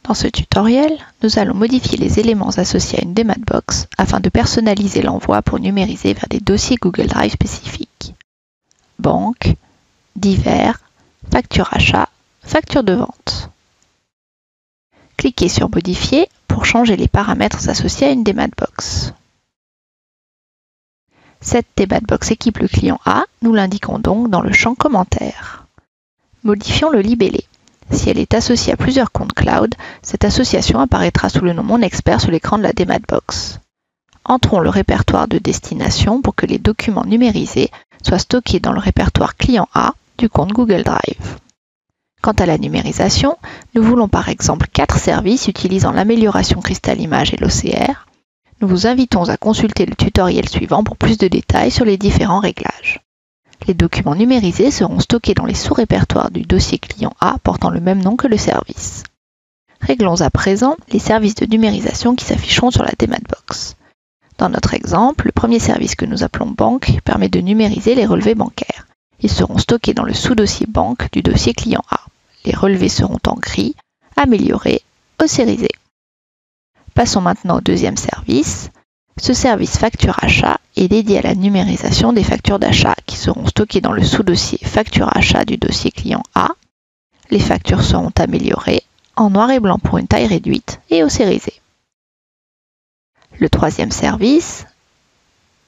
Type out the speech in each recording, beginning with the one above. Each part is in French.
Dans ce tutoriel, nous allons modifier les éléments associés à une DMAT-box afin de personnaliser l'envoi pour numériser vers des dossiers Google Drive spécifiques. Banque, divers, facture achat, facture de vente. Cliquez sur Modifier pour changer les paramètres associés à une DMAT-box. Cette DMAT-box équipe le client A, nous l'indiquons donc dans le champ Commentaires. Modifions le libellé. Si elle est associée à plusieurs comptes cloud, cette association apparaîtra sous le nom Mon Expert sur l'écran de la DMAT-box. Entrons le répertoire de destination pour que les documents numérisés soient stockés dans le répertoire Client A du compte Google Drive. Quant à la numérisation, nous voulons par exemple 4 services utilisant l'amélioration Crystal Image et l'OCR. Nous vous invitons à consulter le tutoriel suivant pour plus de détails sur les différents réglages. Les documents numérisés seront stockés dans les sous-répertoires du dossier client A portant le même nom que le service. Réglons à présent les services de numérisation qui s'afficheront sur la DMAT-box. Dans notre exemple, le premier service que nous appelons Banque permet de numériser les relevés bancaires. Ils seront stockés dans le sous-dossier Banque du dossier client A. Les relevés seront en gris, améliorés, ossérisés. Passons maintenant au deuxième service. Ce service Facture Achat est dédié à la numérisation des factures d'achat qui seront stockées dans le sous-dossier Facture Achat du dossier client A. Les factures seront améliorées, en noir et blanc pour une taille réduite et ossérisées. Le troisième service,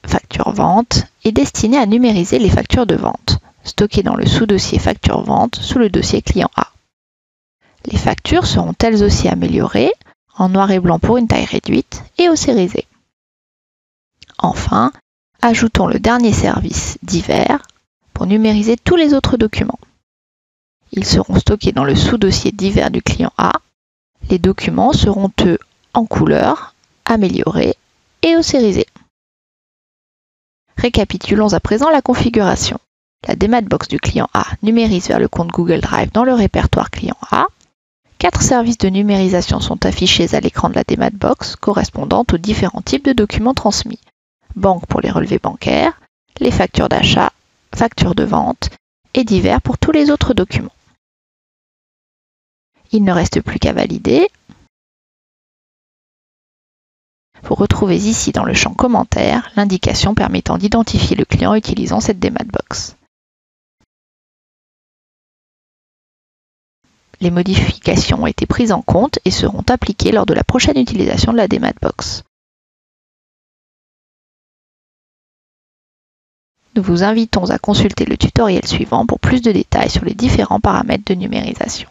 Facture Vente, est destiné à numériser les factures de vente, stockées dans le sous-dossier Facture Vente sous le dossier client A. Les factures seront elles aussi améliorées, en noir et blanc pour une taille réduite et ossérisées. Enfin, ajoutons le dernier service divers pour numériser tous les autres documents. Ils seront stockés dans le sous-dossier divers du client A. Les documents seront eux en couleur, améliorés et ossérisés. Récapitulons à présent la configuration. La DMAT-box du client A numérise vers le compte Google Drive dans le répertoire client A. 4 services de numérisation sont affichés à l'écran de la DMAT-box correspondant aux différents types de documents transmis. Banque pour les relevés bancaires, les factures d'achat, factures de vente et divers pour tous les autres documents. Il ne reste plus qu'à valider. Vous retrouvez ici dans le champ Commentaires l'indication permettant d'identifier le client utilisant cette DMAT-box. Les modifications ont été prises en compte et seront appliquées lors de la prochaine utilisation de la DMAT-box. Nous vous invitons à consulter le tutoriel suivant pour plus de détails sur les différents paramètres de numérisation.